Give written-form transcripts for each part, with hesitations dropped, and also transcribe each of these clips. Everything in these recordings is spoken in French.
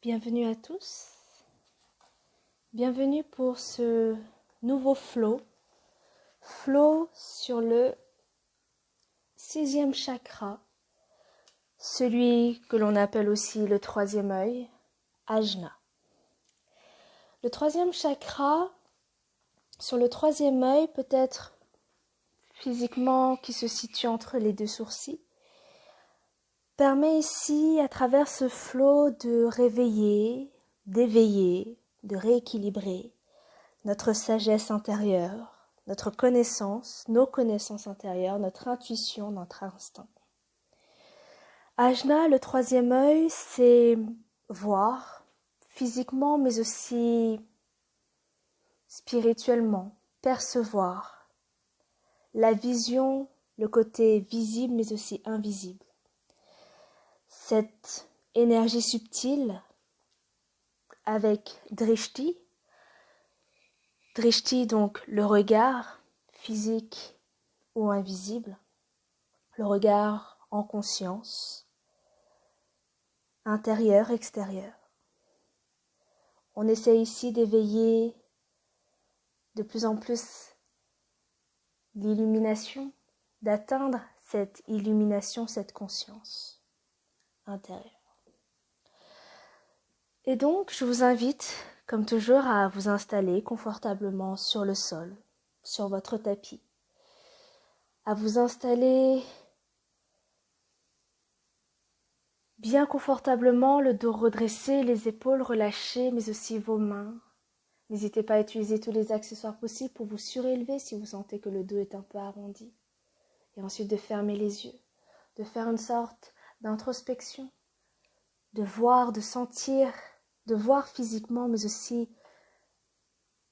Bienvenue à tous. Bienvenue pour ce nouveau flow sur le 6e chakra, celui que l'on appelle aussi le 3e œil, Ajna. Le 3e chakra, sur le 3e œil, peut-être physiquement qui se situe entre les deux sourcils, permet ici, à travers ce flow, de réveiller, d'éveiller, de rééquilibrer notre sagesse intérieure, notre connaissance, nos connaissances intérieures, notre intuition, notre instinct. Ajna, le 3e œil, c'est voir physiquement mais aussi spirituellement, percevoir la vision, le côté visible mais aussi invisible. Cette énergie subtile avec Drishti, donc le regard physique ou invisible, le regard en conscience, intérieur, extérieur. On essaie ici d'éveiller de plus en plus l'illumination, d'atteindre cette illumination, cette conscience intérieure. Et donc, je vous invite, comme toujours, à vous installer confortablement sur le sol, sur votre tapis, à vous installer bien confortablement, le dos redressé, les épaules relâchées, mais aussi vos mains. N'hésitez pas à utiliser tous les accessoires possibles pour vous surélever si vous sentez que le dos est un peu arrondi. Et ensuite de fermer les yeux, de faire une sorte d'introspection, de voir, de sentir, de voir physiquement, mais aussi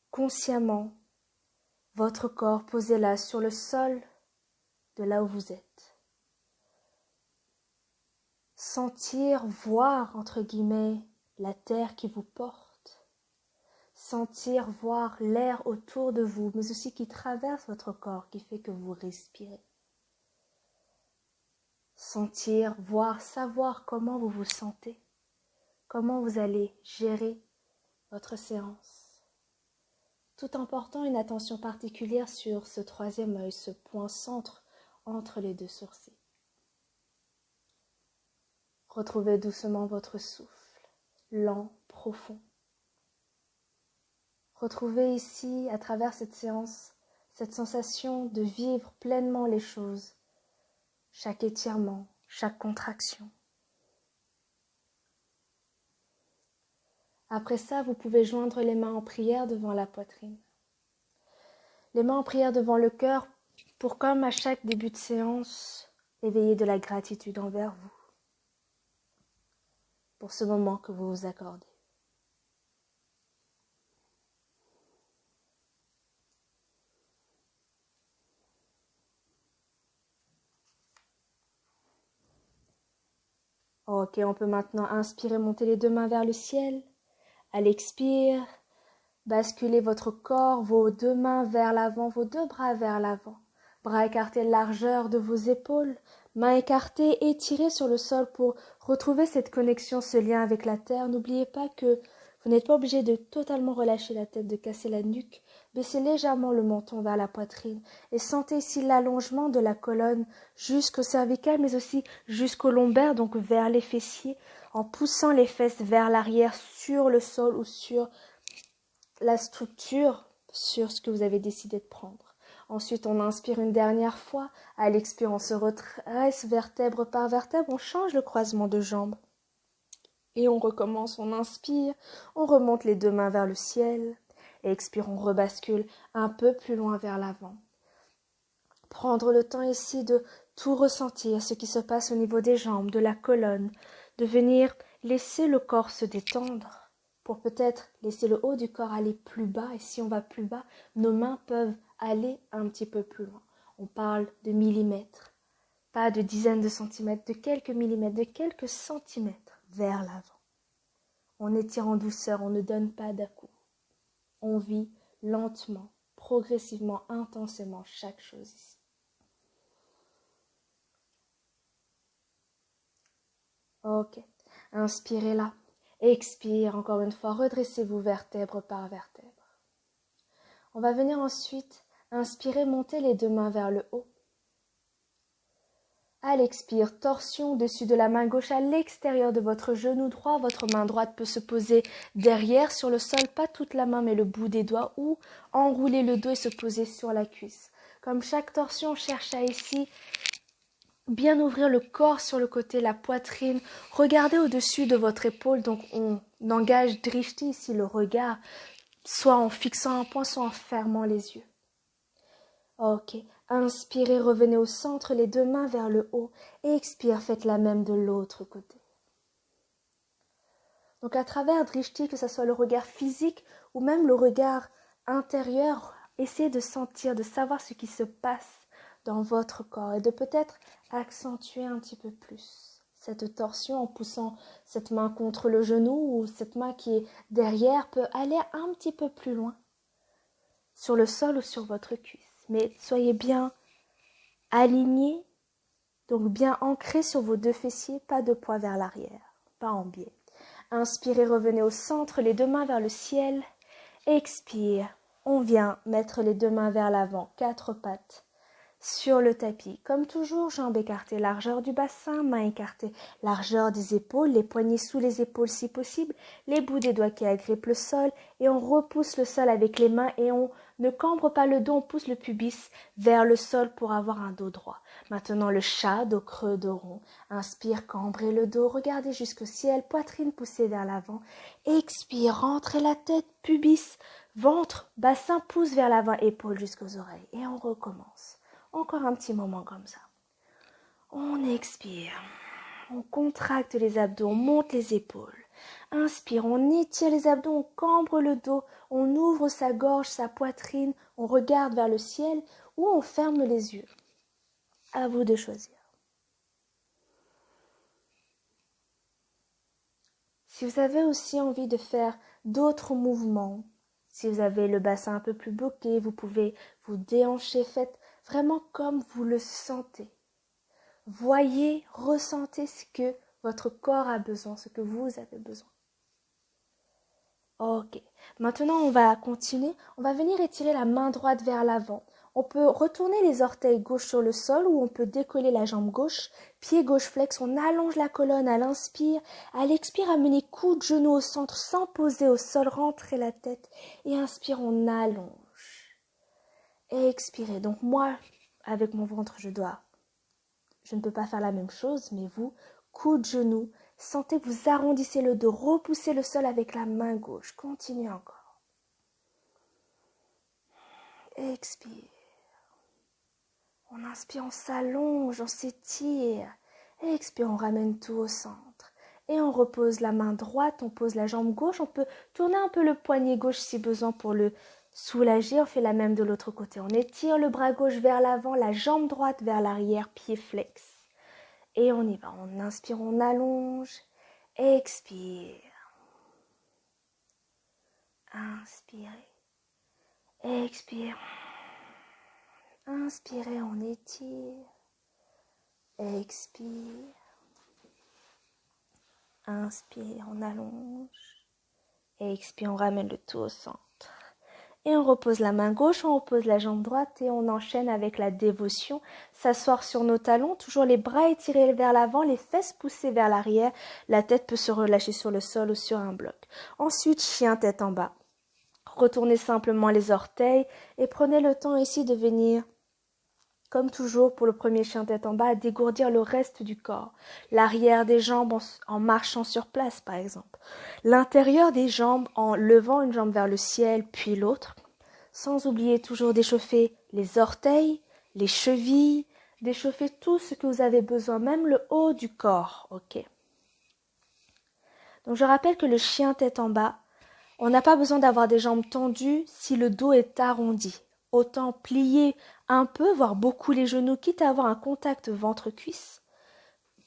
consciemment votre corps posé là sur le sol de là où vous êtes. Sentir, voir, entre guillemets, la terre qui vous porte. Sentir, voir l'air autour de vous, mais aussi qui traverse votre corps, qui fait que vous respirez. Sentir, voir, savoir comment vous vous sentez, comment vous allez gérer votre séance. Tout en portant une attention particulière sur ce 3e œil, ce point centre entre les deux sourcils. Retrouvez doucement votre souffle, lent, profond. Retrouvez ici, à travers cette séance, cette sensation de vivre pleinement les choses, chaque étirement, chaque contraction. Après ça, vous pouvez joindre les mains en prière devant la poitrine. Les mains en prière devant le cœur pour, comme à chaque début de séance, éveiller de la gratitude envers vous pour ce moment que vous vous accordez. Ok, on peut maintenant inspirer, monter les 2 mains vers le ciel. À l'expire, basculez votre corps, vos 2 mains vers l'avant, vos 2 bras vers l'avant. Bras écartés, largeur de vos épaules, mains écartées, étirées sur le sol pour retrouver cette connexion, ce lien avec la terre. N'oubliez pas que vous n'êtes pas obligé de totalement relâcher la tête, de casser la nuque. Baissez légèrement le menton vers la poitrine et sentez ici l'allongement de la colonne jusqu'au cervical, mais aussi jusqu'au lombaire, donc vers les fessiers, en poussant les fesses vers l'arrière sur le sol ou sur la structure, sur ce que vous avez décidé de prendre. Ensuite, on inspire une dernière fois. À l'expire, on se redresse vertèbre par vertèbre. On change le croisement de jambes. Et on recommence, on inspire, on remonte les 2 mains vers le ciel. Et expire, on rebascule un peu plus loin vers l'avant. Prendre le temps ici de tout ressentir, ce qui se passe au niveau des jambes, de la colonne, de venir laisser le corps se détendre, pour peut-être laisser le haut du corps aller plus bas. Et si on va plus bas, nos mains peuvent aller un petit peu plus loin. On parle de millimètres, pas de dizaines de centimètres, de quelques millimètres, de quelques centimètres vers l'avant. On étire en douceur, on ne donne pas d'à-coup. On vit lentement, progressivement, intensément chaque chose ici. Ok, inspirez là. Expire, encore une fois, redressez-vous vertèbre par vertèbre. On va venir ensuite inspirer, monter les deux mains vers le haut. À l'expire, torsion au-dessus de la main gauche à l'extérieur de votre genou droit. Votre main droite peut se poser derrière sur le sol, pas toute la main mais le bout des doigts, ou enrouler le dos et se poser sur la cuisse. Comme chaque torsion, on cherche à ici bien ouvrir le corps sur le côté, la poitrine. Regardez au-dessus de votre épaule, donc on engage drishti ici le regard, soit en fixant un point, soit en fermant les yeux. Ok, inspirez, revenez au centre, les deux mains vers le haut. Et expire, faites la même de l'autre côté. Donc à travers drishti, que ce soit le regard physique ou même le regard intérieur, essayez de sentir, de savoir ce qui se passe dans votre corps et de peut-être accentuer un petit peu plus cette torsion en poussant cette main contre le genou ou cette main qui est derrière peut aller un petit peu plus loin sur le sol ou sur votre cuisse. Mais soyez bien alignés, donc bien ancrés sur vos deux fessiers, pas de poids vers l'arrière, pas en biais. Inspirez, revenez au centre, les deux mains vers le ciel. Expire, on vient mettre les deux mains vers l'avant, quatre pattes sur le tapis. Comme toujours, jambes écartées, largeur du bassin, mains écartées, largeur des épaules, les poignets sous les épaules si possible, les bouts des doigts qui agrippent le sol et on repousse le sol avec les mains et on ne cambre pas le dos, on pousse le pubis vers le sol pour avoir un dos droit. Maintenant le chat, dos creux, dos rond. Inspire, cambrez le dos, regardez jusqu'au ciel, poitrine poussée vers l'avant. Expire, rentrez la tête, pubis, ventre, bassin pousse vers l'avant, épaules jusqu'aux oreilles. Et on recommence. Encore un petit moment comme ça. On expire. On contracte les abdos, on monte les épaules. Inspire, on étire les abdos, on cambre le dos, on ouvre sa gorge, sa poitrine, on regarde vers le ciel ou on ferme les yeux. À vous de choisir. Si vous avez aussi envie de faire d'autres mouvements, si vous avez le bassin un peu plus bloqué, vous pouvez vous déhancher, faites vraiment comme vous le sentez. Voyez, ressentez ce que votre corps a besoin, ce que vous avez besoin. Ok, maintenant on va continuer. On va venir étirer la main droite vers l'avant. On peut retourner les orteils gauche sur le sol ou on peut décoller la jambe gauche, pied gauche flex. On allonge la colonne à l'inspire. À l'expire, amenez coude, genou au centre sans poser au sol, rentrez la tête. Et inspire, on allonge. Et expirez. Donc moi, avec mon ventre, je ne peux pas faire la même chose, mais vous, coude, genou, sentez que vous arrondissez le dos, repoussez le sol avec la main gauche. Continuez encore. Expire. On inspire, on s'allonge, on s'étire. Expire, on ramène tout au centre. Et on repose la main droite, on pose la jambe gauche. On peut tourner un peu le poignet gauche si besoin pour le soulager. On fait la même de l'autre côté. On étire le bras gauche vers l'avant, la jambe droite vers l'arrière, pied flex. Et on y va. On inspire, on allonge. Expire. Inspirez. Expire. Inspirez, on étire. Expire. Inspire, on allonge. Expire, on ramène le tout au centre. Et on repose la main gauche, on repose la jambe droite et on enchaîne avec la dévotion. S'asseoir sur nos talons, toujours les bras étirés vers l'avant, les fesses poussées vers l'arrière. La tête peut se relâcher sur le sol ou sur un bloc. Ensuite, chien tête en bas. Retournez simplement les orteils et prenez le temps ici de venir, comme toujours pour le premier chien tête en bas, à dégourdir le reste du corps. L'arrière des jambes en marchant sur place, par exemple. L'intérieur des jambes en levant une jambe vers le ciel, puis l'autre. Sans oublier toujours d'échauffer les orteils, les chevilles, d'échauffer tout ce que vous avez besoin, même le haut du corps. Ok. Donc je rappelle que le chien tête en bas, on n'a pas besoin d'avoir des jambes tendues si le dos est arrondi. Autant plier un peu, voire beaucoup les genoux, quitte à avoir un contact ventre-cuisse.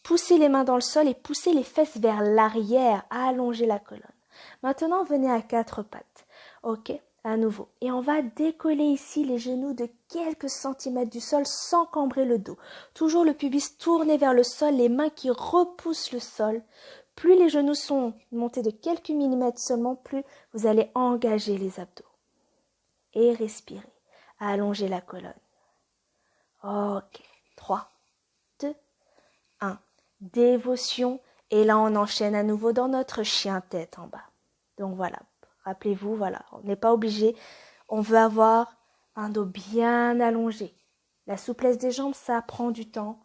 Poussez les mains dans le sol et poussez les fesses vers l'arrière, à allonger la colonne. Maintenant, venez à quatre pattes. Ok, à nouveau. Et on va décoller ici les genoux de quelques centimètres du sol sans cambrer le dos. Toujours le pubis tourné vers le sol, les mains qui repoussent le sol. plus les genoux sont montés de quelques millimètres seulement, plus vous allez engager les abdos. Et respirez. Allongez la colonne. Ok. 3, 2, 1. Dévotion. Et là, on enchaîne à nouveau dans notre chien tête en bas. Donc voilà. Rappelez-vous, voilà. On n'est pas obligé. On veut avoir un dos bien allongé. La souplesse des jambes, ça prend du temps.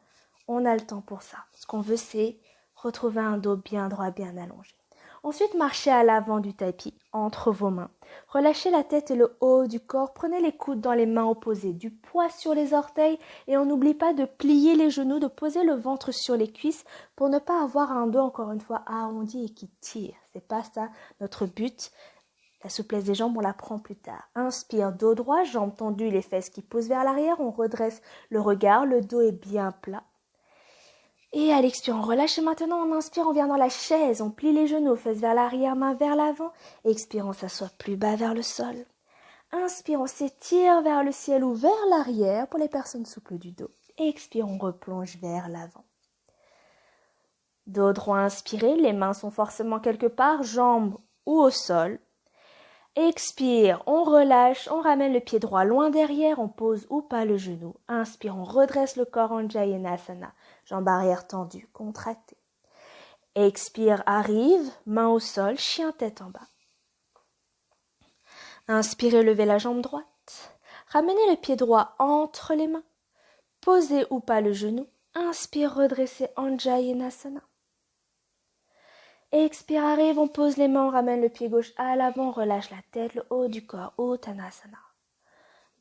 On a le temps pour ça. Ce qu'on veut, c'est retrouver un dos bien droit, bien allongé. Ensuite, marchez à l'avant du tapis, entre vos mains. Relâchez la tête et le haut du corps. Prenez les coudes dans les mains opposées, du poids sur les orteils. Et on n'oublie pas de plier les genoux, de poser le ventre sur les cuisses pour ne pas avoir un dos, encore une fois, arrondi et qui tire. C'est pas ça notre but. La souplesse des jambes, on la prend plus tard. Inspire, dos droit, jambes tendues, les fesses qui poussent vers l'arrière. On redresse le regard, le dos est bien plat. Et à l'expire, on relâche. Et maintenant, on inspire, on vient dans la chaise. On plie les genoux, fesses vers l'arrière, mains vers l'avant. Expire, on s'assoit plus bas vers le sol. Inspire, on s'étire vers le ciel ou vers l'arrière pour les personnes souples du dos. Expire, on replonge vers l'avant. Dos droit inspiré, les mains sont forcément quelque part, jambes ou au sol. Expire, on relâche, on ramène le pied droit loin derrière, on pose ou pas le genou. Inspire, on redresse le corps en Jayanasana, jambes arrière tendues, contractées. Expire, arrive, main au sol, chien tête en bas. Inspirez, levez la jambe droite. Ramenez le pied droit entre les mains. Posez ou pas le genou. Inspire, redressez en Jayanasana. Expire, arrive, on pose les mains, on ramène le pied gauche à l'avant, relâche la tête, le haut du corps, Uttanasana.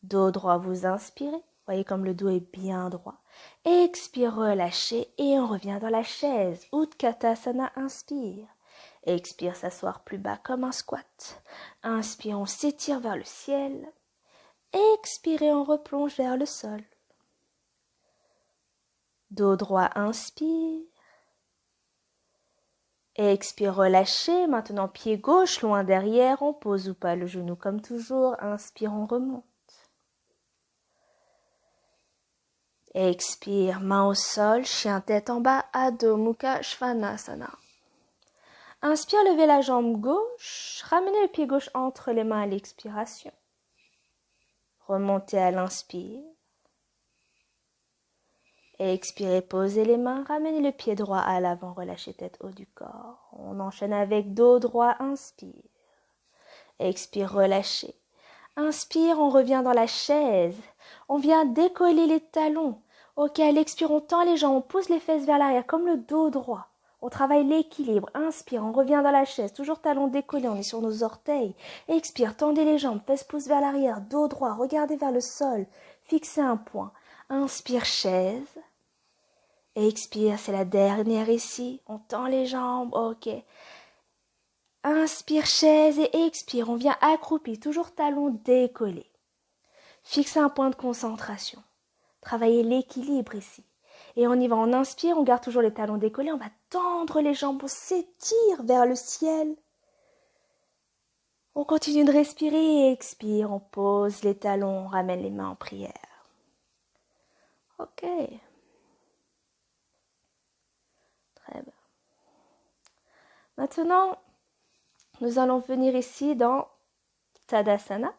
Dos droit, vous inspirez, voyez comme le dos est bien droit. Expire, relâchez et on revient dans la chaise, Utkatasana, inspire. Expire, s'asseoir plus bas comme un squat. Inspire, on s'étire vers le ciel. Expire, on replonge vers le sol. Dos droit, inspire. Expire, relâchez. Maintenant, pied gauche, loin derrière. On pose ou pas le genou comme toujours. Inspire, on remonte. Expire, main au sol, chien tête en bas, Adho Mukha Svanasana. Inspire, levez la jambe gauche. Ramenez le pied gauche entre les mains à l'expiration. Remontez à l'inspire. Expirez, posez les mains, ramenez le pied droit à l'avant, relâchez tête haut du corps. On enchaîne avec dos droit, inspire. Expire, relâchez. Inspire, on revient dans la chaise. On vient décoller les talons. Ok, à l'expire, on tend les jambes, on pousse les fesses vers l'arrière, comme le dos droit. On travaille l'équilibre. Inspire, on revient dans la chaise, toujours talons décollés, on est sur nos orteils. Expire, tendez les jambes, fesses poussent vers l'arrière, dos droit, regardez vers le sol, fixez un point. Inspire, chaise. Expire, c'est la dernière ici. On tend les jambes, ok. Inspire, chaise et expire. On vient accroupi, toujours talons décollés. Fixe un point de concentration. Travaillez l'équilibre ici. Et on y va, on inspire, on garde toujours les talons décollés. On va tendre les jambes, on s'étire vers le ciel. On continue de respirer et expire. On pose les talons, on ramène les mains en prière. Ok. Très bien. Maintenant, nous allons venir ici dans Tadasana.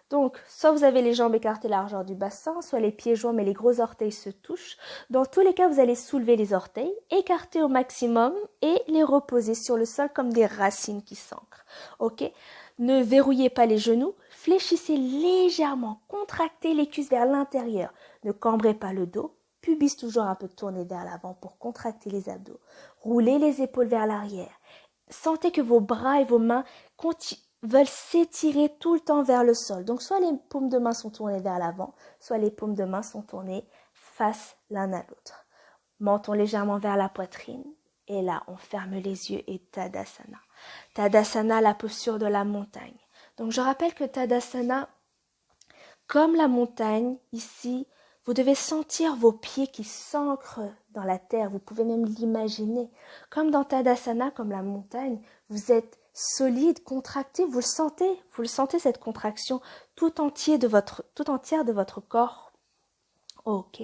Donc, soit vous avez les jambes écartées largeur du bassin, soit les pieds joints mais les gros orteils se touchent. Dans tous les cas, vous allez soulever les orteils, écarter au maximum et les reposer sur le sol comme des racines qui s'ancrent. Ok? Ne verrouillez pas les genoux, fléchissez légèrement, contractez les cuisses vers l'intérieur. Ne cambrez pas le dos. Pubis toujours un peu tourné vers l'avant pour contracter les abdos. Roulez les épaules vers l'arrière. Sentez que vos bras et vos mains veulent s'étirer tout le temps vers le sol. Donc, soit les paumes de main sont tournées vers l'avant, soit les paumes de main sont tournées face l'un à l'autre. Menton légèrement vers la poitrine. Et là, on ferme les yeux et Tadasana. Tadasana, la posture de la montagne. Donc, je rappelle que Tadasana, comme la montagne, ici, vous devez sentir vos pieds qui s'ancrent dans la terre. Vous pouvez même l'imaginer. Comme dans Tadasana, comme la montagne, vous êtes solide, contracté. Vous le sentez cette contraction tout entière de votre corps. Ok.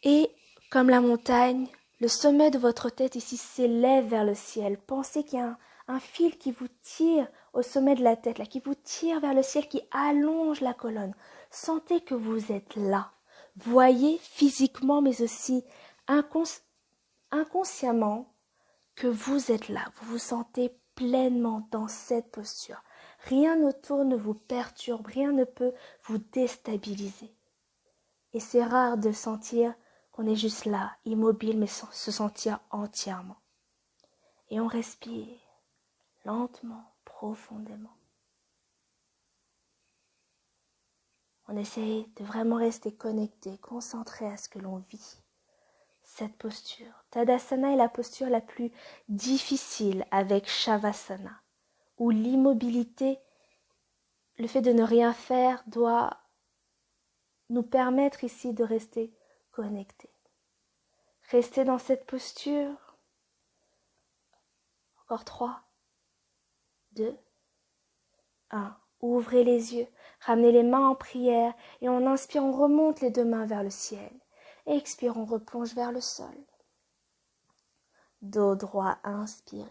Et comme la montagne, Le sommet de votre tête ici s'élève vers le ciel. Pensez qu'il y a un fil qui vous tire au sommet de la tête, là, qui vous tire vers le ciel, qui allonge la colonne. Sentez que vous êtes là. Voyez physiquement, mais aussi inconsciemment, que vous êtes là. Vous vous sentez pleinement dans cette posture. Rien autour ne vous perturbe, rien ne peut vous déstabiliser. Et c'est rare de sentir qu'on est juste là, immobile, mais sans se sentir entièrement. Et on respire lentement, profondément. On essaye de vraiment rester connecté, concentré à ce que l'on vit. Cette posture. Tadasana est la posture la plus difficile avec Shavasana, où l'immobilité, le fait de ne rien faire, doit nous permettre ici de rester connectés. Restez dans cette posture. Encore 3, 2, 1. Ouvrez les yeux, ramenez les mains en prière et on inspire, on remonte les 2 mains vers le ciel. Expire, on replonge vers le sol. Dos droit, inspirez.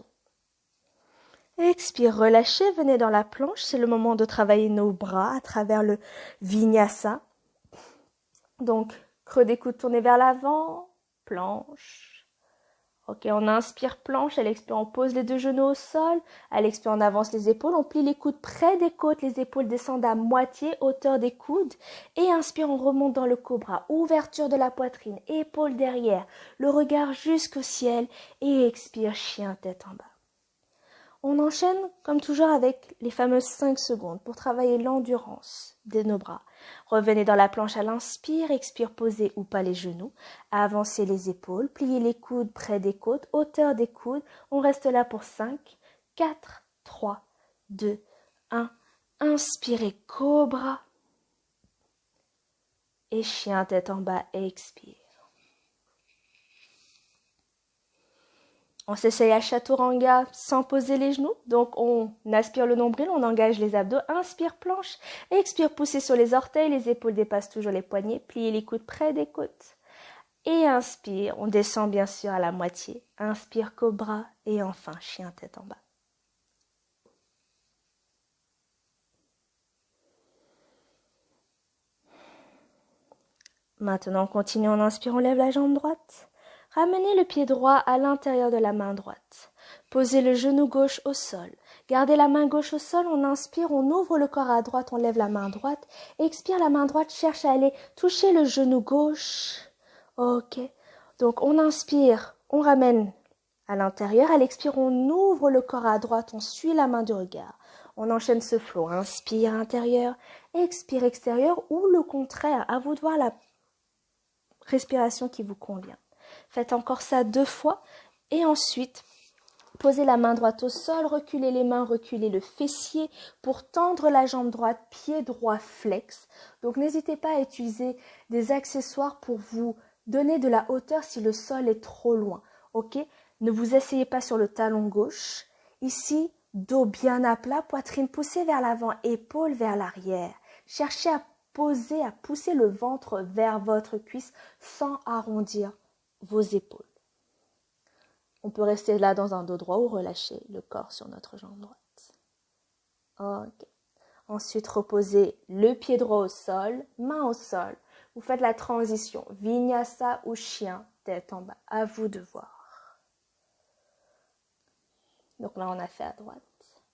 Expire, relâchez, venez dans la planche. C'est le moment de travailler nos bras à travers le vinyasa. Donc, creux des coudes tournés vers l'avant, planche. Ok, on inspire, planche. À l'expire, on pose les 2 genoux au sol. À l'expire, on avance les épaules. On plie les coudes près des côtes. Les épaules descendent à moitié, hauteur des coudes. Et inspire, on remonte dans le cobra. Ouverture de la poitrine, épaules derrière. Le regard jusqu'au ciel. Et expire, chien, tête en bas. On enchaîne, comme toujours, avec les fameuses 5 secondes pour travailler l'endurance de nos bras. Revenez dans la planche à l'inspire, expire, posez ou pas les genoux. Avancez les épaules, pliez les coudes près des côtes, hauteur des coudes. On reste là pour 5, 4, 3, 2, 1. Inspirez, cobra. Et chien, tête en bas, expire. On s'essaye à chaturanga sans poser les genoux. Donc, on aspire le nombril, on engage les abdos. Inspire, planche. Expire, poussez sur les orteils. Les épaules dépassent toujours les poignets. Pliez les coudes près des côtes. Et inspire. On descend bien sûr à la moitié. Inspire, cobra. Et enfin, chien, tête en bas. Maintenant, on continue en inspirant. On lève la jambe droite. Ramenez le pied droit à l'intérieur de la main droite. Posez le genou gauche au sol. Gardez la main gauche au sol, on inspire, on ouvre le corps à droite, on lève la main droite. Expire, la main droite cherche à aller toucher le genou gauche. Ok. Donc on inspire, on ramène à l'intérieur. À l'expire, on ouvre le corps à droite, on suit la main du regard. On enchaîne ce flot. Inspire intérieur, expire extérieur ou le contraire. À vous de voir la respiration qui vous convient. Faites encore ça 2 fois et ensuite posez la main droite au sol, reculez les mains, reculez le fessier pour tendre la jambe droite, pied droit flex. Donc n'hésitez pas à utiliser des accessoires pour vous donner de la hauteur si le sol est trop loin. Ok? Ne vous asseyez pas sur le talon gauche. Ici, dos bien à plat, poitrine poussée vers l'avant, épaules vers l'arrière. Cherchez à pousser le ventre vers votre cuisse sans arrondir vos épaules. On peut rester là dans un dos droit ou relâcher le corps sur notre jambe droite. Ok. Ensuite, reposez le pied droit au sol, main au sol. Vous faites la transition vinyasa ou chien, tête en bas. À vous de voir. Donc là, on a fait à droite.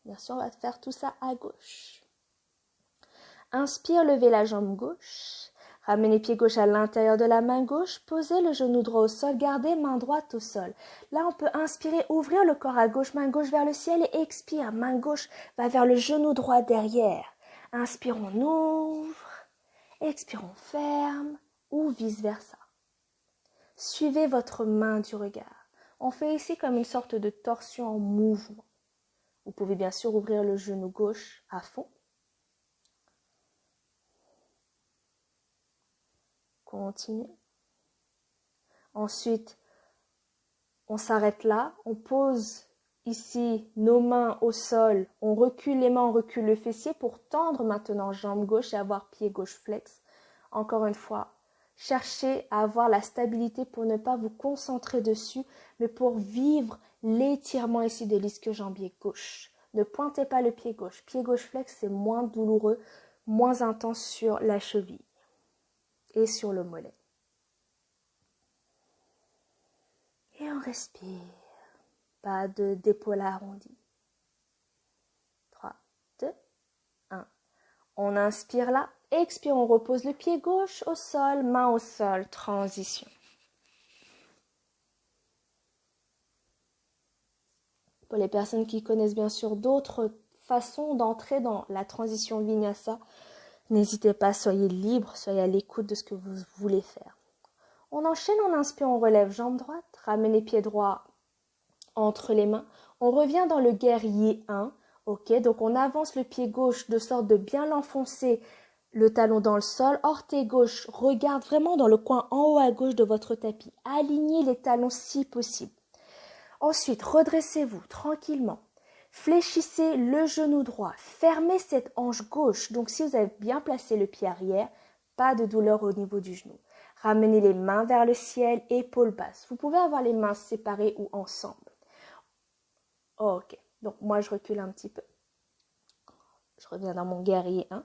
Bien sûr, on va faire tout ça à gauche. Inspire, levez la jambe gauche. Ramenez pied gauche à l'intérieur de la main gauche. Posez le genou droit au sol. Gardez main droite au sol. Là, on peut inspirer, ouvrir le corps à gauche, main gauche vers le ciel et expire. Main gauche va vers le genou droit derrière. Inspire, on ouvre. Expire, on ferme ou vice-versa. Suivez votre main du regard. On fait ici comme une sorte de torsion en mouvement. Vous pouvez bien sûr ouvrir le genou gauche à fond. Continue. Ensuite, on s'arrête là. On pose ici nos mains au sol. On recule les mains, on recule le fessier pour tendre maintenant jambe gauche et avoir pied gauche flex. Encore une fois, cherchez à avoir la stabilité pour ne pas vous concentrer dessus, mais pour vivre l'étirement ici de l'ischio-jambier gauche. Ne pointez pas le pied gauche. Pied gauche flex, c'est moins douloureux, moins intense sur la cheville et sur le mollet. Et on respire. Pas d'épaule arrondie. 3, 2, 1. On inspire là. Expire, on repose le pied gauche au sol, main au sol. Transition. Pour les personnes qui connaissent bien sûr d'autres façons d'entrer dans la transition vinyasa, n'hésitez pas, soyez libre, soyez à l'écoute de ce que vous voulez faire. On enchaîne, on inspire, on relève jambe droite, ramenez pied droit entre les mains. On revient dans le guerrier 1, ok, donc on avance le pied gauche de sorte de bien l'enfoncer, le talon dans le sol. Orteil gauche regarde vraiment dans le coin en haut à gauche de votre tapis. Alignez les talons si possible. Ensuite, redressez-vous tranquillement. Fléchissez le genou droit. Fermez cette hanche gauche. Donc, si vous avez bien placé le pied arrière, pas de douleur au niveau du genou. Ramenez les mains vers le ciel, épaules basses. Vous pouvez avoir les mains séparées ou ensemble. Ok, donc moi je recule un petit peu. Je reviens dans mon guerrier 1.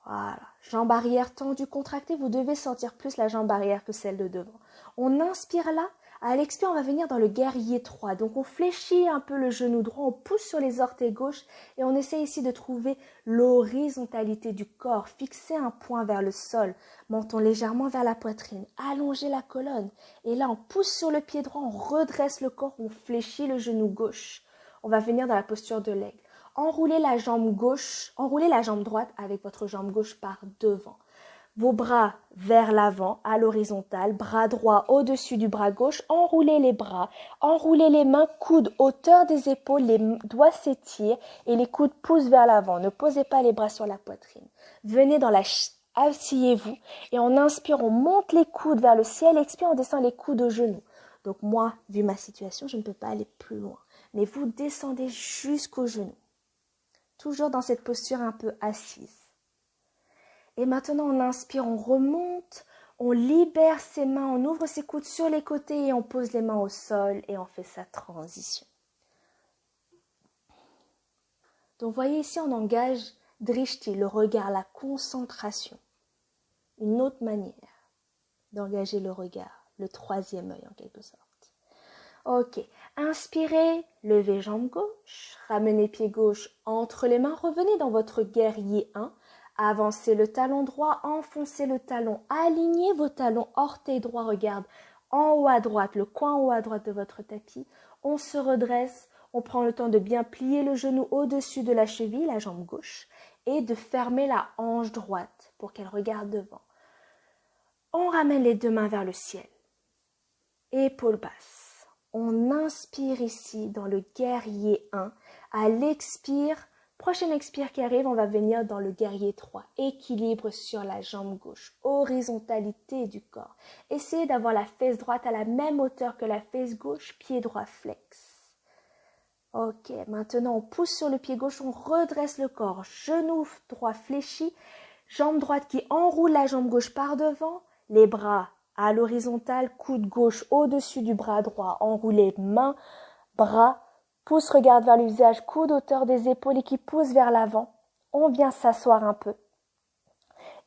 Voilà, jambe arrière tendue, contractée. Vous devez sentir plus la jambe arrière que celle de devant. On inspire là. À l'expire, on va venir dans le guerrier 3. Donc, on fléchit un peu le genou droit, on pousse sur les orteils gauches et on essaie ici de trouver l'horizontalité du corps. Fixer un point vers le sol, menton légèrement vers la poitrine, allonger la colonne. Et là, on pousse sur le pied droit, on redresse le corps, on fléchit le genou gauche. On va venir dans la posture de l'aigle. Enroulez la jambe gauche, enroulez la jambe droite avec votre jambe gauche par devant. Vos bras vers l'avant, à l'horizontale, bras droit au-dessus du bras gauche, enroulez les bras, enroulez les mains, coudes hauteur des épaules, les doigts s'étirent et les coudes poussent vers l'avant. Ne posez pas les bras sur la poitrine. Venez dans la asseyez-vous et en inspire, on monte les coudes vers le ciel, expire, on descend les coudes aux genoux. Donc moi, vu ma situation, je ne peux pas aller plus loin. Mais vous descendez jusqu'aux genoux. Toujours dans cette posture un peu assise. Et maintenant, on inspire, on remonte, on libère ses mains, on ouvre ses coudes sur les côtés et on pose les mains au sol et on fait sa transition. Donc, voyez ici, on engage Drishti, le regard, la concentration. Une autre manière d'engager le regard, le troisième œil en quelque sorte. Ok, inspirez, levez jambe gauche, ramenez pied gauche entre les mains, revenez dans votre guerrier 1. Avancez le talon droit, enfoncez le talon, alignez vos talons, orteil droit regarde en haut à droite, le coin en haut à droite de votre tapis. On se redresse, on prend le temps de bien plier le genou au-dessus de la cheville, la jambe gauche, et de fermer la hanche droite pour qu'elle regarde devant. On ramène les deux mains vers le ciel, épaules basses. On inspire ici dans le guerrier 1, à l'expire. Prochaine expire qui arrive, on va venir dans le guerrier 3. Équilibre sur la jambe gauche, horizontalité du corps. Essayez d'avoir la fesse droite à la même hauteur que la fesse gauche, pied droit flex. Ok, maintenant on pousse sur le pied gauche, on redresse le corps, genou droit fléchi, jambe droite qui enroule la jambe gauche par devant, les bras à l'horizontale, coude gauche au-dessus du bras droit, enroulé, main, bras, pouce regarde vers le visage, coude hauteur des épaules et qui pousse vers l'avant. On vient s'asseoir un peu.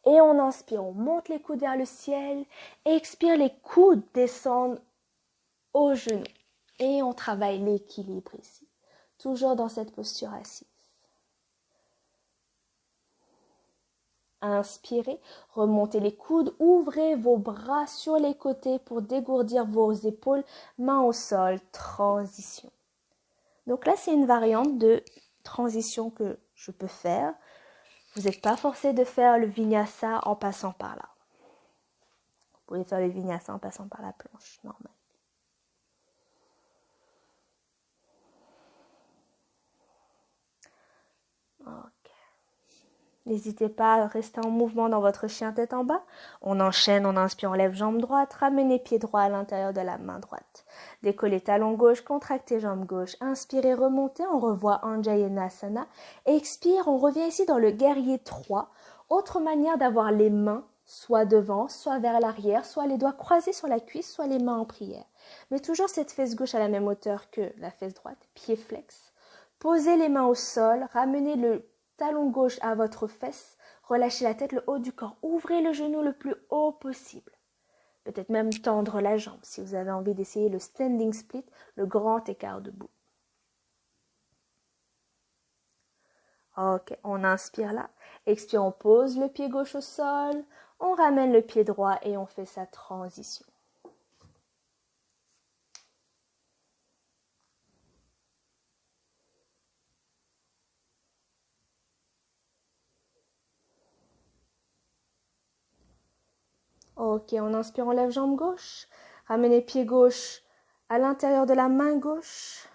Et on inspire, on monte les coudes vers le ciel. Expire, les coudes descendent aux genoux. Et on travaille l'équilibre ici. Toujours dans cette posture assise. Inspirez, remontez les coudes, ouvrez vos bras sur les côtés pour dégourdir vos épaules, mains au sol, transition. Donc là, c'est une variante de transition que je peux faire. Vous n'êtes pas forcé de faire le vinyasa en passant par là. Vous pouvez faire le vinyasa en passant par la planche normale. Ok. N'hésitez pas à rester en mouvement dans votre chien tête en bas. On enchaîne, on inspire, on lève jambe droite, ramenez pied droit à l'intérieur de la main droite. Décollez talon gauche, contractez jambe gauche. Inspirez, remontez, on revoit Anjayanasana. Expire, on revient ici dans le guerrier 3. Autre manière d'avoir les mains soit devant, soit vers l'arrière, soit les doigts croisés sur la cuisse, soit les mains en prière. Mais toujours cette fesse gauche à la même hauteur que la fesse droite, pied flex. Posez les mains au sol, ramenez le talon gauche à votre fesse, relâchez la tête, le haut du corps, ouvrez le genou le plus haut possible. Peut-être même tendre la jambe si vous avez envie d'essayer le standing split, le grand écart debout. Ok, on inspire là. Expire, on pose le pied gauche au sol. On ramène le pied droit et on fait sa transition. Ok, on inspire, on lève jambe gauche. Ramenez pied gauche à l'intérieur de la main gauche.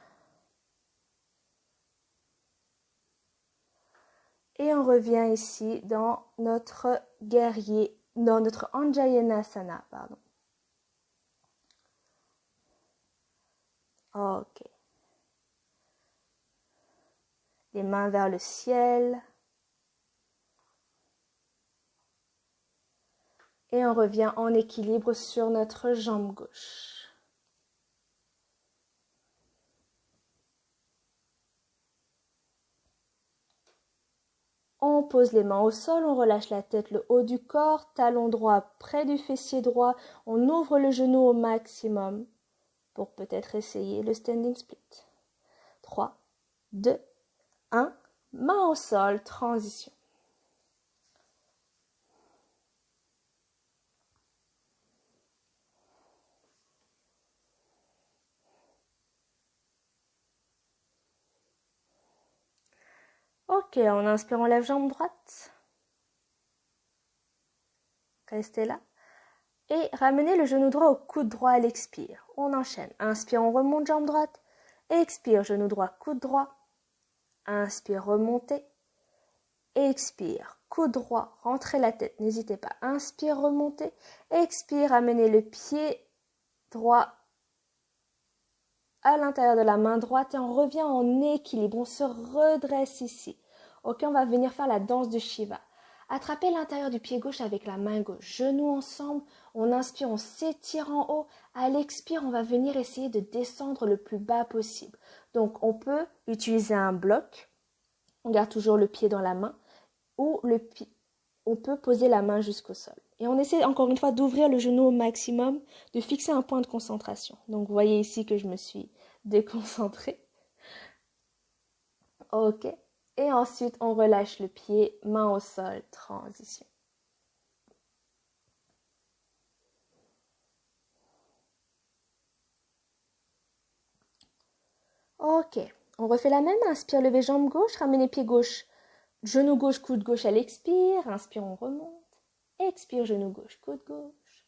Et on revient ici dans notre guerrier, dans notre Anjayanasana, pardon. Ok. Les mains vers le ciel. Et on revient en équilibre sur notre jambe gauche. On pose les mains au sol, on relâche la tête, le haut du corps, talon droit près du fessier droit. On ouvre le genou au maximum pour peut-être essayer le standing split. 3, 2, 1. Main au sol, transition. Ok, on inspire, on lève jambe droite. Restez là. Et ramenez le genou droit au coude droit à l'expire. On enchaîne. Inspire, on remonte jambe droite. Expire, genou droit, coude droit. Inspire, remontez. Expire, coude droit, rentrez la tête. N'hésitez pas. Inspire, remontez. Expire, amenez le pied droit à l'intérieur de la main droite et on revient en équilibre. On se redresse ici. Ok, on va venir faire la danse de Shiva. Attrapez l'intérieur du pied gauche avec la main gauche. Genoux ensemble. On inspire, on s'étire en haut. À l'expire, on va venir essayer de descendre le plus bas possible. Donc, on peut utiliser un bloc. On garde toujours le pied dans la main. Ou on peut poser la main jusqu'au sol. Et on essaie encore une fois d'ouvrir le genou au maximum, de fixer un point de concentration. Donc, vous voyez ici que je me suis déconcentrée. Ok. Et ensuite, on relâche le pied, main au sol, transition. Ok. On refait la même. Inspire, levez jambe gauche, ramenez pied gauche, genou gauche, coude gauche à l'expire. Inspire, on remonte. Expire, genou gauche, coude gauche.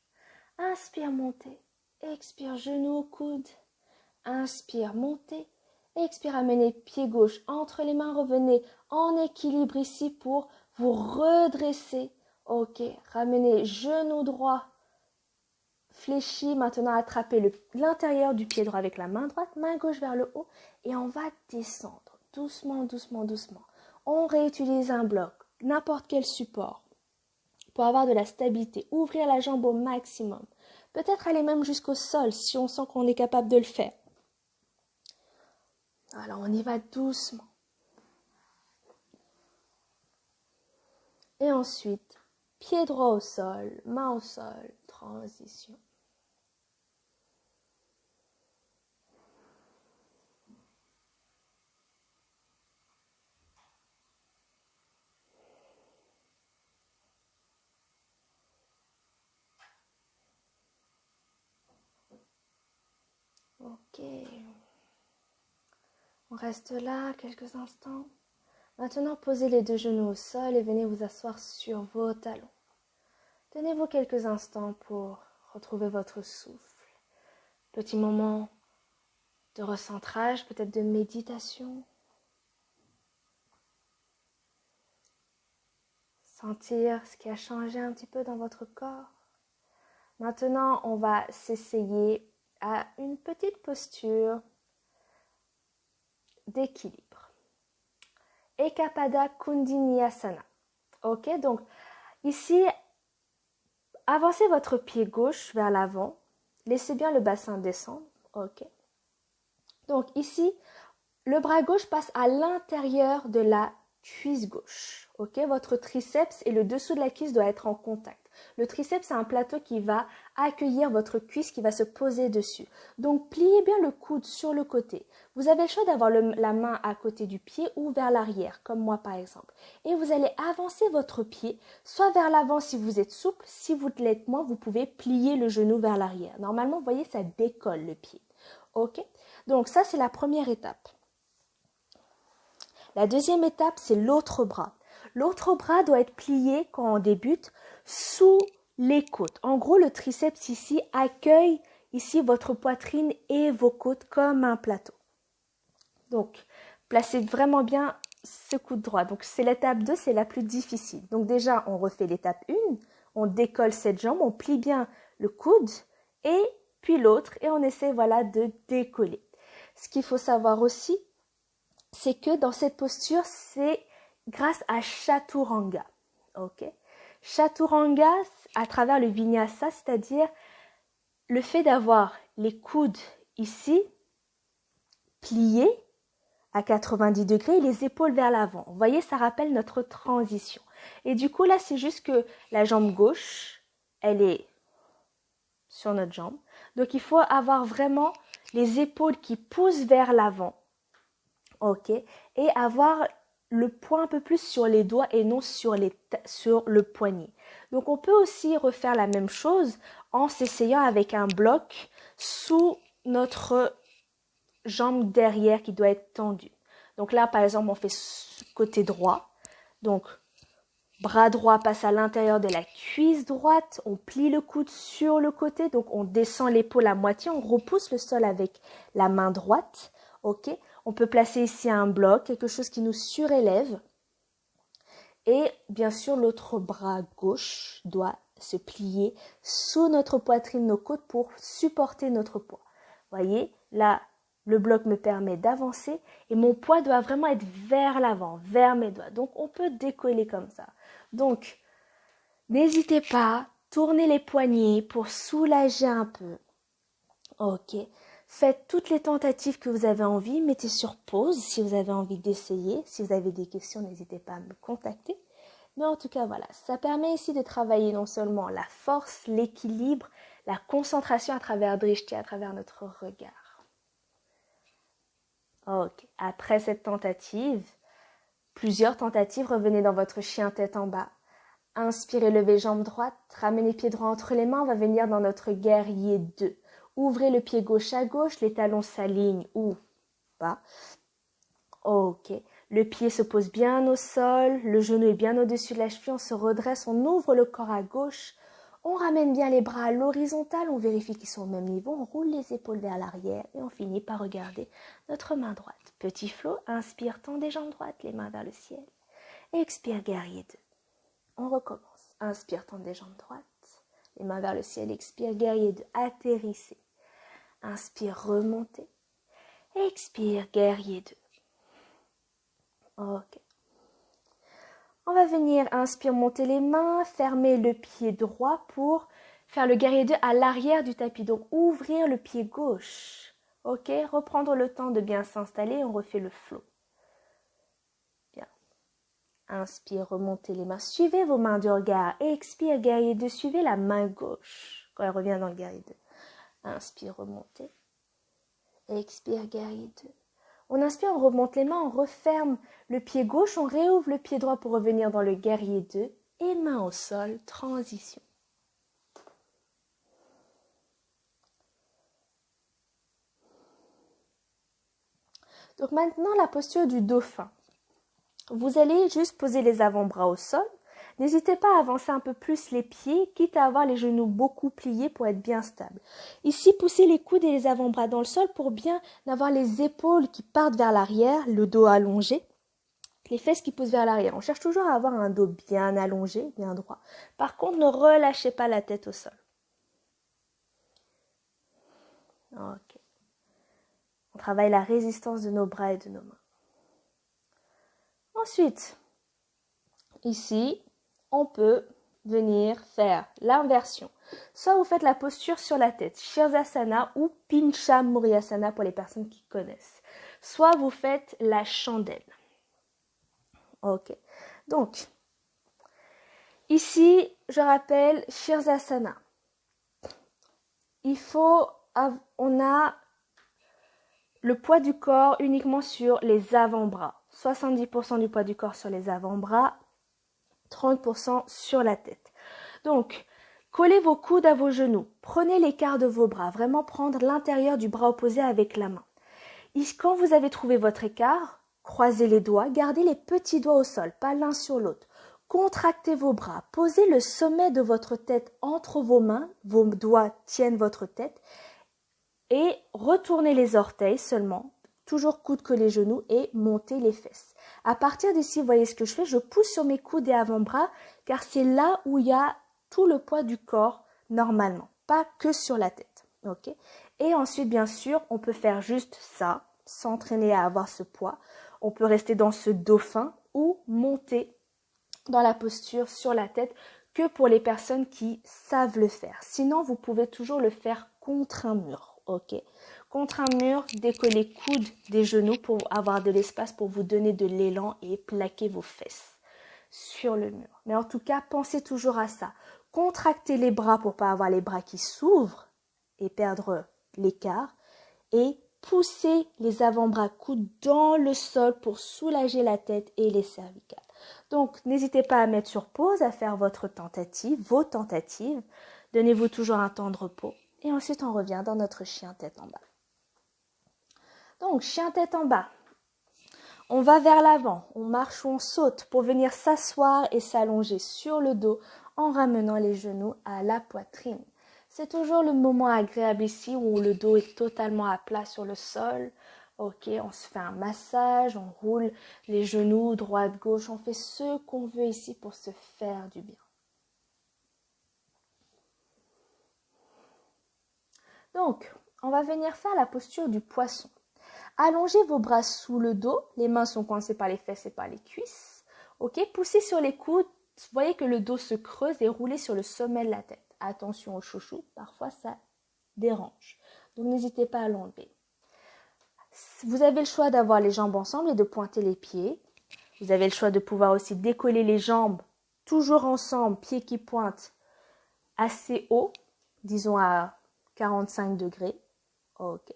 Inspire, montez. Expire, genou, coude. Inspire, montez. Expire, amenez pied gauche entre les mains. Revenez en équilibre ici pour vous redresser. Ok, ramenez genou droit fléchi. Maintenant, attrapez l'intérieur du pied droit avec la main droite, main gauche vers le haut. Et on va descendre doucement, doucement, doucement. On réutilise un bloc, n'importe quel support, pour avoir de la stabilité. Ouvrir la jambe au maximum. Peut-être aller même jusqu'au sol si on sent qu'on est capable de le faire. Alors, on y va doucement. Et ensuite, pied droit au sol, main au sol, transition. Ok. On reste là quelques instants. Maintenant, posez les deux genoux au sol et venez vous asseoir sur vos talons. Tenez-vous quelques instants pour retrouver votre souffle. Petit moment de recentrage, peut-être de méditation. Sentir ce qui a changé un petit peu dans votre corps. Maintenant, on va s'essayer à une petite posture d'équilibre. Ekapada Kundiniyasana. Ok, donc ici, avancez votre pied gauche vers l'avant. Laissez bien le bassin descendre. Ok. Donc ici, le bras gauche passe à l'intérieur de la cuisse gauche. Ok. Votre triceps et le dessous de la cuisse doivent être en contact. Le triceps, c'est un plateau qui va accueillir votre cuisse, qui va se poser dessus. Donc, pliez bien le coude sur le côté. Vous avez le choix d'avoir la main à côté du pied ou vers l'arrière, comme moi par exemple. Et vous allez avancer votre pied, soit vers l'avant si vous êtes souple. Si vous l'êtes moins, vous pouvez plier le genou vers l'arrière. Normalement, vous voyez, ça décolle le pied. Ok? Donc, ça, c'est la première étape. La deuxième étape, c'est l'autre bras. L'autre bras doit être plié quand on débute sous les côtes. En gros, le triceps ici accueille ici votre poitrine et vos côtes comme un plateau. Donc, placez vraiment bien ce coude droit. Donc, c'est l'étape 2, c'est la plus difficile. Donc, déjà, on refait l'étape 1. On décolle cette jambe, on plie bien le coude et puis l'autre et on essaie voilà, de décoller. Ce qu'il faut savoir aussi, c'est que dans cette posture, c'est grâce à Chaturanga. Ok? Chaturanga, à travers le Vinyasa, c'est-à-dire le fait d'avoir les coudes ici, pliés à 90 degrés et les épaules vers l'avant. Vous voyez, ça rappelle notre transition. Et du coup, là, c'est juste que la jambe gauche, elle est sur notre jambe. Donc, il faut avoir vraiment les épaules qui poussent vers l'avant. Ok? Et avoir le poing un peu plus sur les doigts et non sur le poignet. Donc, on peut aussi refaire la même chose en s'essayant avec un bloc sous notre jambe derrière qui doit être tendue. Donc là, par exemple, on fait côté droit. Donc, bras droit passe à l'intérieur de la cuisse droite. On plie le coude sur le côté. Donc, on descend l'épaule à moitié. On repousse le sol avec la main droite. Ok? On peut placer ici un bloc, quelque chose qui nous surélève. Et bien sûr, l'autre bras gauche doit se plier sous notre poitrine, nos côtes pour supporter notre poids. Voyez, là, le bloc me permet d'avancer et mon poids doit vraiment être vers l'avant, vers mes doigts. Donc, on peut décoller comme ça. Donc, n'hésitez pas, tournez les poignets pour soulager un peu. Ok. Faites toutes les tentatives que vous avez envie. Mettez sur pause si vous avez envie d'essayer. Si vous avez des questions, n'hésitez pas à me contacter. Mais en tout cas, voilà. Ça permet ici de travailler non seulement la force, l'équilibre, la concentration à travers Drishti, à travers notre regard. Ok. Après cette tentative, plusieurs tentatives, revenez dans votre chien tête en bas. Inspirez, levez jambe droite. Ramenez pied droit entre les mains. On va venir dans notre guerrier 2. Ouvrez le pied gauche à gauche, les talons s'alignent ou pas. Ok. Le pied se pose bien au sol, le genou est bien au-dessus de la cheville, on se redresse, on ouvre le corps à gauche, on ramène bien les bras à l'horizontale, on vérifie qu'ils sont au même niveau, on roule les épaules vers l'arrière et on finit par regarder notre main droite. Petit flot, inspire, tendez jambes droites, les mains vers le ciel. Expire, guerrier 2. On recommence. Inspire, tendez jambes droites. Les mains vers le ciel, expire, guerrier 2, atterrissez. Inspire, remontez. Expire, guerrier 2. Ok. On va venir, inspire, monter les mains, fermer le pied droit pour faire le guerrier 2 à l'arrière du tapis. Donc, ouvrir le pied gauche. Ok, reprendre le temps de bien s'installer, on refait le flow. Bien. Inspire, remontez les mains. Suivez vos mains du regard. Expire, guerrier 2. Suivez la main gauche quand elle revient dans le guerrier 2. Inspire, remontez. Expire, guerrier 2. On inspire, on remonte les mains, on referme le pied gauche, on réouvre le pied droit pour revenir dans le guerrier 2. Et main au sol, transition. Donc maintenant, la posture du dauphin. Vous allez juste poser les avant-bras au sol. N'hésitez pas à avancer un peu plus les pieds, quitte à avoir les genoux beaucoup pliés pour être bien stable. Ici, poussez les coudes et les avant-bras dans le sol pour bien avoir les épaules qui partent vers l'arrière, le dos allongé, les fesses qui poussent vers l'arrière. On cherche toujours à avoir un dos bien allongé, bien droit. Par contre, ne relâchez pas la tête au sol. Ok. On travaille la résistance de nos bras et de nos mains. Ensuite, ici, on peut venir faire l'inversion. Soit vous faites la posture sur la tête, Shirsasana ou Pincha Muryasana pour les personnes qui connaissent. Soit vous faites la chandelle. Ok. Donc, ici, je rappelle Shirsasana. On a le poids du corps uniquement sur les avant-bras. 70% du poids du corps sur les avant-bras, 30% sur la tête. Donc, collez vos coudes à vos genoux. Prenez l'écart de vos bras. Vraiment prendre l'intérieur du bras opposé avec la main. Quand vous avez trouvé votre écart, croisez les doigts. Gardez les petits doigts au sol, pas l'un sur l'autre. Contractez vos bras. Posez le sommet de votre tête entre vos mains. Vos doigts tiennent votre tête. Et retournez les orteils seulement. Toujours coude que les genoux et montez les fesses. À partir d'ici, vous voyez ce que je fais, je pousse sur mes coudes et avant-bras car c'est là où il y a tout le poids du corps normalement, pas que sur la tête. Okay. Et ensuite, bien sûr, on peut faire juste ça, s'entraîner à avoir ce poids. On peut rester dans ce dauphin ou monter dans la posture sur la tête que pour les personnes qui savent le faire. Sinon, vous pouvez toujours le faire contre un mur. Ok, contre un mur, décollez les coudes des genoux pour avoir de l'espace pour vous donner de l'élan et plaquer vos fesses sur le mur. Mais en tout cas, pensez toujours à ça. Contractez les bras pour pas avoir les bras qui s'ouvrent et perdre l'écart. Et poussez les avant-bras coudes dans le sol pour soulager la tête et les cervicales. Donc, n'hésitez pas à mettre sur pause, à faire vos tentatives. Donnez-vous toujours un temps de repos. Et ensuite, on revient dans notre chien tête en bas. Donc, chien tête en bas. On va vers l'avant, on marche ou on saute pour venir s'asseoir et s'allonger sur le dos en ramenant les genoux à la poitrine. C'est toujours le moment agréable ici où le dos est totalement à plat sur le sol. Ok, on se fait un massage, on roule les genoux droite, gauche, on fait ce qu'on veut ici pour se faire du bien. Donc, on va venir faire la posture du poisson. Allongez vos bras sous le dos, les mains sont coincées par les fesses et par les cuisses. Ok, poussez sur les coudes, voyez que le dos se creuse et roulez sur le sommet de la tête. Attention au chouchou, parfois ça dérange. Donc n'hésitez pas à l'enlever. Vous avez le choix d'avoir les jambes ensemble et de pointer les pieds. Vous avez le choix de pouvoir aussi décoller les jambes, toujours ensemble, pieds qui pointent assez haut, disons à 45 degrés. Ok.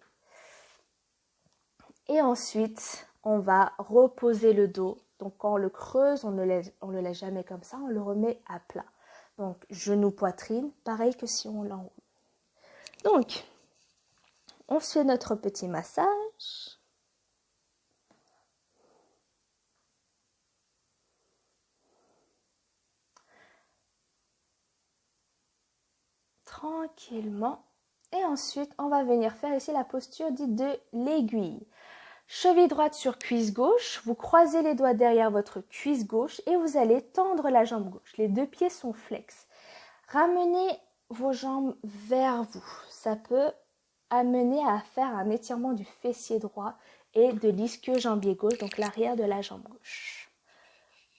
Et ensuite, on va reposer le dos. Donc, quand on le creuse, on ne le laisse jamais comme ça, on le remet à plat. Donc, genou, poitrine, pareil que si on l'enroule. Donc, on fait notre petit massage. Tranquillement. Et ensuite, on va venir faire ici la posture dite de l'aiguille. Cheville droite sur cuisse gauche, vous croisez les doigts derrière votre cuisse gauche et vous allez tendre la jambe gauche. Les deux pieds sont flex. Ramenez vos jambes vers vous. Ça peut amener à faire un étirement du fessier droit et de l'ischio-jambier gauche, donc l'arrière de la jambe gauche.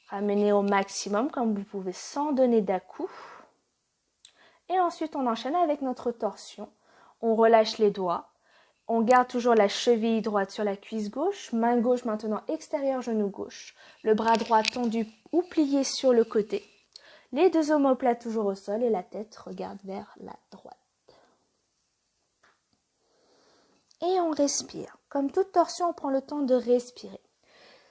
Ramenez au maximum comme vous pouvez sans donner d'à-coups. Et ensuite, on enchaîne avec notre torsion. On relâche les doigts. On garde toujours la cheville droite sur la cuisse gauche. Main gauche maintenant extérieur genou gauche. Le bras droit tendu ou plié sur le côté. Les deux omoplates toujours au sol et la tête regarde vers la droite. Et on respire. Comme toute torsion, on prend le temps de respirer.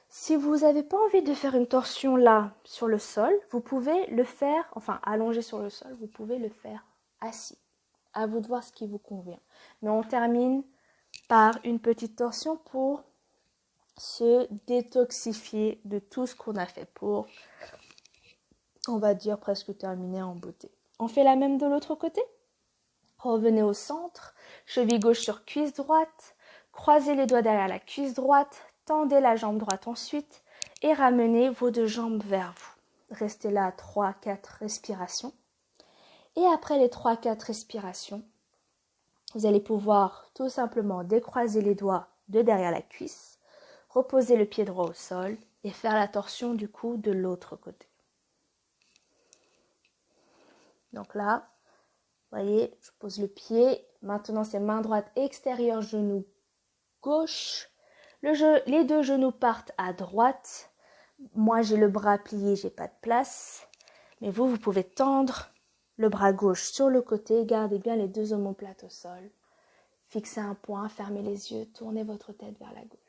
Si vous n'avez pas envie de faire une torsion là, sur le sol, vous pouvez le faire, enfin allongé sur le sol, vous pouvez le faire assis. À vous de voir ce qui vous convient. Mais on termine par une petite torsion pour se détoxifier de tout ce qu'on a fait pour, on va dire, presque terminer en beauté. On fait la même de l'autre côté. Revenez au centre, cheville gauche sur cuisse droite, croisez les doigts derrière la cuisse droite, tendez la jambe droite ensuite et ramenez vos deux jambes vers vous. Restez là 3-4 respirations. Et après les 3-4 respirations, vous allez pouvoir tout simplement décroiser les doigts de derrière la cuisse, reposer le pied droit au sol et faire la torsion du cou de l'autre côté. Donc là, vous voyez, je pose le pied. Maintenant, c'est main droite extérieure, genou gauche. Les deux genoux partent à droite. Moi, j'ai le bras plié, j'ai pas de place. Mais vous pouvez tendre le bras gauche sur le côté. Gardez bien les deux omoplates au sol. Fixez un point, fermez les yeux, tournez votre tête vers la gauche.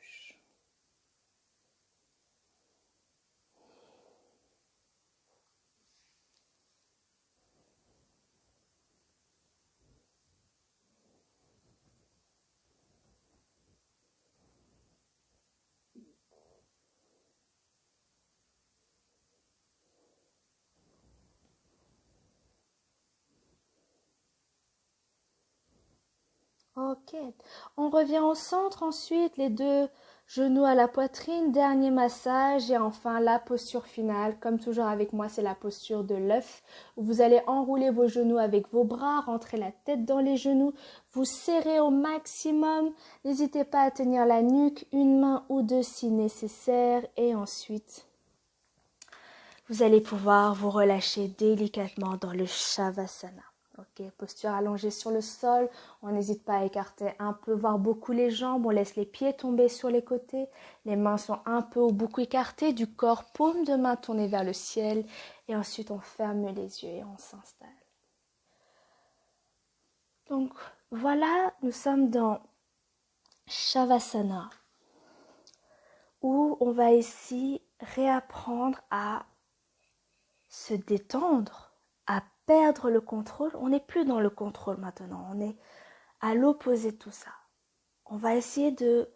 Ok, on revient au centre ensuite, les deux genoux à la poitrine, dernier massage et enfin la posture finale. Comme toujours avec moi, c'est la posture de l'œuf. Vous allez enrouler vos genoux avec vos bras, rentrer la tête dans les genoux, vous serrez au maximum. N'hésitez pas à tenir la nuque, une main ou deux si nécessaire et ensuite vous allez pouvoir vous relâcher délicatement dans le Shavasana. Ok, posture allongée sur le sol, on n'hésite pas à écarter un peu, voire beaucoup les jambes, on laisse les pieds tomber sur les côtés, les mains sont un peu au bout écartées, du corps, paume de main tournée vers le ciel, et ensuite on ferme les yeux et on s'installe. Donc voilà, nous sommes dans Shavasana, où on va ici réapprendre à se détendre, à perdre le contrôle. On n'est plus dans le contrôle maintenant, on est à l'opposé de tout ça. On va essayer de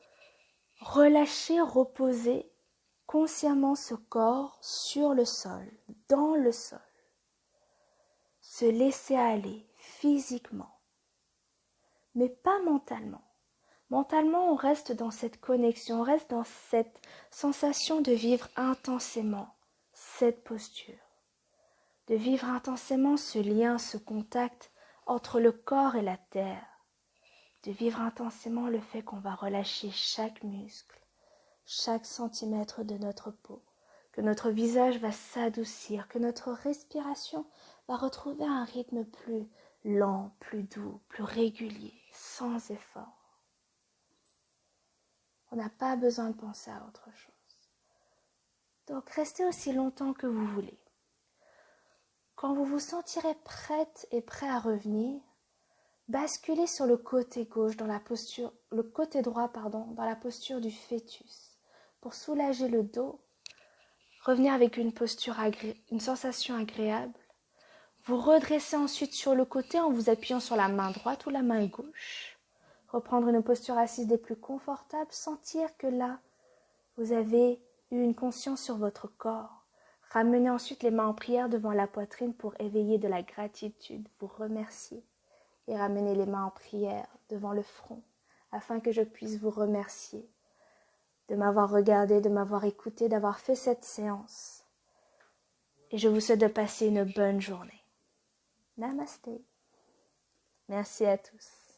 relâcher, reposer consciemment ce corps sur le sol, dans le sol. Se laisser aller physiquement, mais pas mentalement. Mentalement, on reste dans cette connexion, on reste dans cette sensation de vivre intensément cette posture. De vivre intensément ce lien, ce contact entre le corps et la terre, de vivre intensément le fait qu'on va relâcher chaque muscle, chaque centimètre de notre peau, que notre visage va s'adoucir, que notre respiration va retrouver un rythme plus lent, plus doux, plus régulier, sans effort. On n'a pas besoin de penser à autre chose. Donc restez aussi longtemps que vous voulez. Quand vous vous sentirez prête et prêt à revenir, basculez sur le côté gauche dans la posture, le côté droit dans la posture du fœtus pour soulager le dos. Revenir avec une posture une sensation agréable. Vous redressez ensuite sur le côté en vous appuyant sur la main droite ou la main gauche. Reprendre une posture assise des plus confortables, sentir que là, vous avez eu une conscience sur votre corps. Ramenez ensuite les mains en prière devant la poitrine pour éveiller de la gratitude, vous remercier. Et ramenez les mains en prière devant le front, afin que je puisse vous remercier de m'avoir regardé, de m'avoir écouté, d'avoir fait cette séance. Et je vous souhaite de passer une bonne journée. Namasté. Merci à tous.